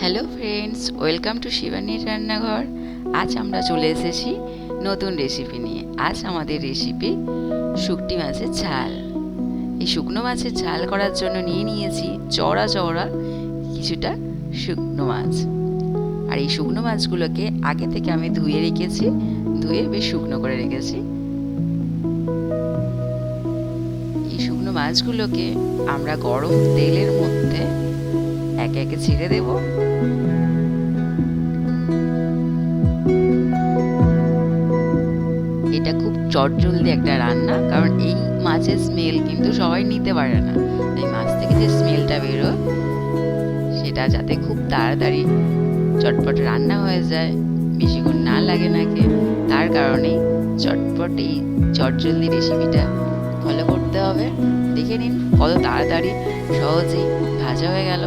Hello friends, welcome to শিবানীর রান্নাঘর। আজ আমরা চলে এসেছি নতুন রেসিপি নিয়ে। আজ আমাদের রেসিপি শুকটি মাছের ঝাল। এই শুকনো মাছের ঝাল করার জন্য নিয়ে নিয়েছি চওড়া চওড়া কিছুটা শুকনো মাছ। আর এই শুকনো মাছগুলোকে আগে থেকে আমি ধুয়ে রেখেছি, ধুয়ে বেশ শুকনো করে রেখেছি। এই শুকনো মাছগুলোকে আমরা গরম তেলের মধ্যে একে একে ছেড়ে দেব। এটা খুব চটজলদি একটা রান্না, কারণ এই মাছের স্মেল কিন্তু সবাই নিতে পারে না। এই মাছ থেকে যে স্মেলটা বেরোয় সেটা যাতে খুব তাড়াতাড়ি চটপট রান্না হয়ে যায়, বেশিক্ষণ না লাগে নাকি, তার কারণেই চটপট এই চটজলদি রেসিপিটা ফলো করতে হবে। দেখে নিন কত তাড়াতাড়ি সহজেই ভাজা হয়ে গেল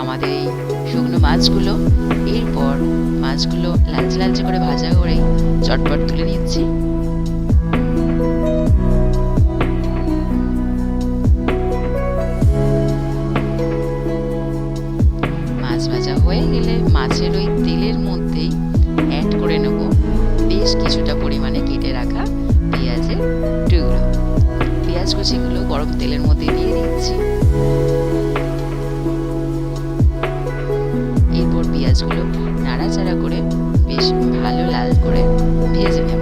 আমাদের এই শুকনো মাছগুলো। এরপর মাছগুলো লালচে লালচে করে ভাজা করেই চটপট তুলে নিচ্ছি। মাছ ভাজা হয়ে গেলে মাছের ওই তেলের মধ্যেই অ্যাড করে নেব বেশ কিছুটা পরিমাণে কেটে রাখা পেঁয়াজের টুকরো। পেঁয়াজ কুচিগুলো গরম তেলের মধ্যে দিয়ে দিচ্ছি। এরপর পেঁয়াজগুলো নাড়াচাড়া করে বেশ ভালো লাল করে ভেজে নেব।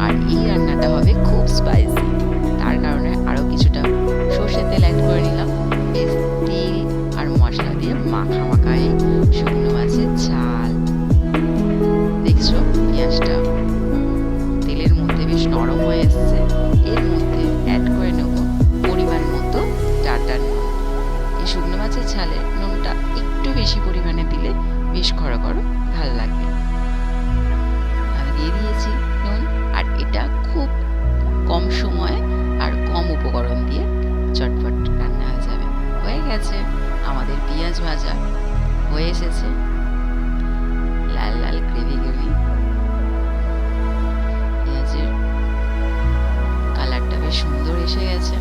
আর এই রান্নাটা হবে খুব স্পাইসি, তার কারণে আরও কিছুটা সর্ষের তেল অ্যাড করে নিলাম। বেশ তেল আর মশলা দিয়ে মাখা মাখা এই শুকনো মাছের ঝাল। দেখছো পেঁয়াজটা তেলের মধ্যে বেশ নরম হয়ে এসছে। এর মধ্যে অ্যাড করে নেব পরিমাণ মতো টাটা নুন। এই শুকনো মাছের ঝালে নুনটা একটু বেশি পরিমাণে দিলে বেশ ঘন ঘন ভালো লাগবে। আমি দিয়ে দিয়েছি নুন। আর এটা খুব কম সময় আর কম উপকরণ দিয়ে চটপট রান্না হয়ে যাবে। হয়ে গেছে আমাদের পেঁয়াজ ভাজা, হয়ে এসেছে লাল লাল গ্রেভি গ্রেভি। পেঁয়াজের কালারটা বেশ সুন্দর এসে গেছে।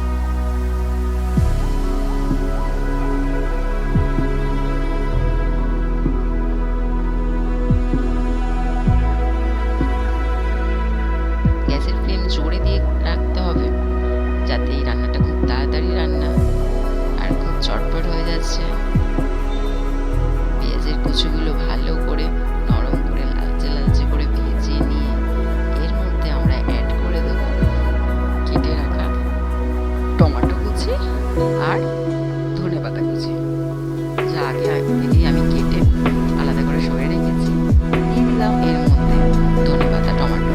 গ্যাসের ফ্লেম জোরে দিয়ে রাখতে হবে যাতে এই রান্নাটা খুব তাড়াতাড়ি রান্না আর খুব চটপট হয়ে যাচ্ছে। পেঁয়াজের কুচিগুলো ভালো করে নরম করে লালচে লালচে করে ভেজে নিয়ে এর মধ্যে আমরা অ্যাড করে দেব কেটে রাখা টমেটো কুচি আর ধনেপাতা কুচি, যা আগে থেকেই আমি কেটে আলাদা করে সরিয়ে রেখেছি। দিয়ে দিলাম এর মধ্যে ধনেপাতা, টমেটো।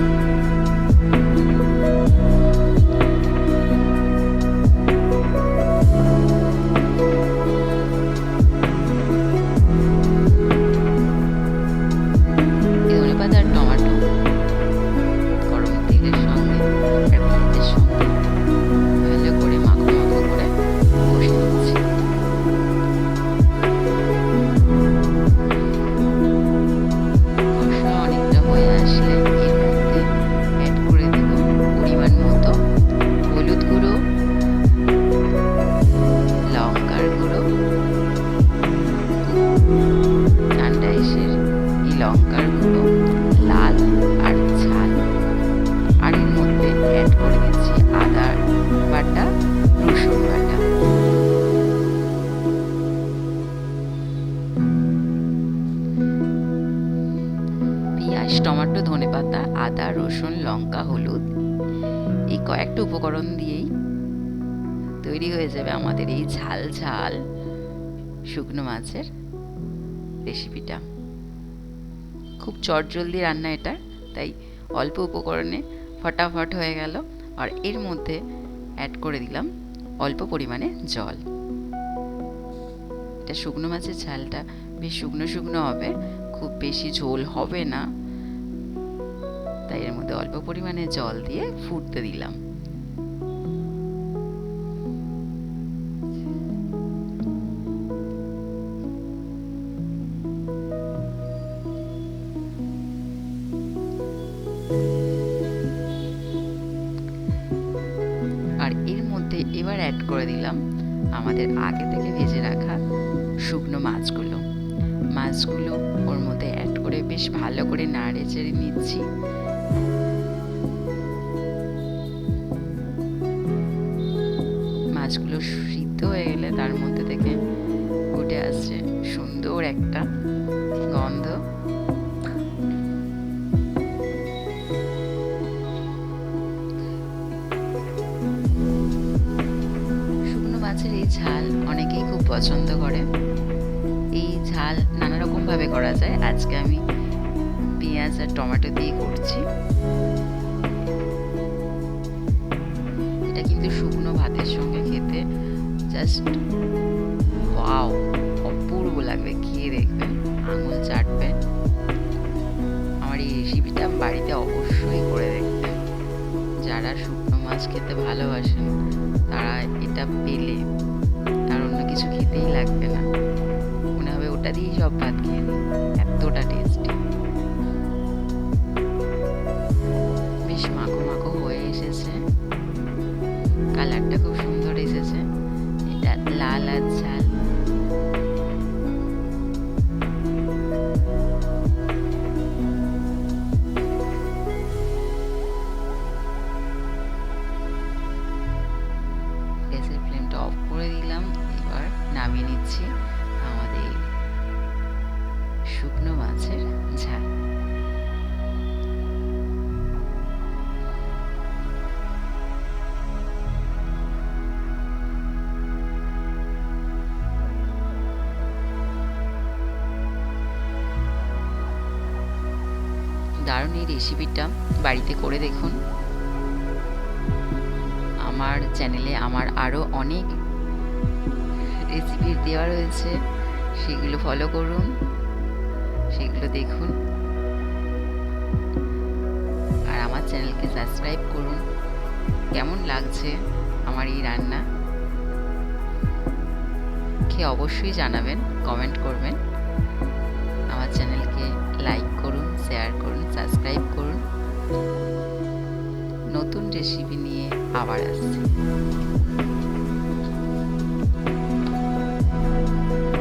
লঙ্কার গুঁড়ো লাল আর ঝাল। আর এর মধ্যে অ্যাড করে দিচ্ছি আদা বাটা, রসুন বাটা। পেঁয়াজ, টমেটো, ধনেপাতা, আদা, রসুন, লঙ্কা, হলুদ, এই কয়েকটা উপকরণ দিয়েই তৈরি হয়ে যাবে আমাদের এই ঝাল ঝাল শুকনো মাছের রেসিপিটা। খুব চটজলদি রান্না এটা, তাই অল্প উপকরণে ফটাফট হয়ে গেল। আর এর মধ্যে অ্যাড করে দিলাম অল্প পরিমাণে জল। এটা শুকনো মাছের ঝালটা বেশ শুকনো শুকনো হবে, খুব বেশি ঝোল হবে না, তাই এর মধ্যে অল্প পরিমাণে জল দিয়ে ফুটতে দিলাম। আর এর মধ্যে এবার অ্যাড করে দিলাম আমাদের আগে থেকে ভেজে রাখা শুকনো মাছগুলো ওর মধ্যে অ্যাড করে বেশ ভালো করে নাড়ে চেড়ে নিচ্ছি। মাছগুলো সিদ্ধ হয়ে গেলে তার মধ্যে থেকে উঠে আসছে সুন্দর একটা গন্ধ। শুকনো মাছের এই ঝাল অনেকেই খুব পছন্দ করে। এই ঝাল নানা রকম ভাবে করা যায়, আজকে আমি পেঁয়াজ আর টমেটো দিয়ে করছি। এটা কিন্তু শুকনো ভাতের সঙ্গে খেতে জাস্ট ওয়াও, অপূর্ব লাগবে। খেয়ে দেখবেন, আঙুল চাটবেন। আমার এই রেসিপিটা বাড়িতে অবশ্যই করে দেখবেন। যারা শুকনো মাছ খেতে ভালোবাসেন তারা এটা পেলে আর অন্য কিছু খেতেই লাগবে না, মনে হবে ওটা দিয়েই সব ভাত খেয়ে নিই, এতটা টেস্টি। বেশ মাখো মাখো হয়ে এসেছে, কালারটা খুব সুন্দর এসেছে। এটা লাল আর ঝাল। গ্যাসের ফ্লেমটা অফ করে দিলাম, এবার নামিয়ে নিচ্ছি আমাদের শুকনো মাছের ঝাল। দারুণ এই রেসিপিটা বাড়িতে করে দেখুন। আমার চ্যানেলে আমার আরও অনেক রেসিপি দেওয়া রয়েছে, সেগুলো ফলো করুন, সেগুলো দেখুন। আর আমার চ্যানেলকে সাবস্ক্রাইব করুন। কেমন লাগছে আমার এই রান্না খেয়ে অবশ্যই জানাবেন, কমেন্ট করবেন। আমার চ্যানেলকে লাইক করুন, শেয়ার করুন, সাবস্ক্রাইব করুন। নতুন রেসিপি নিয়ে আবার আসছি।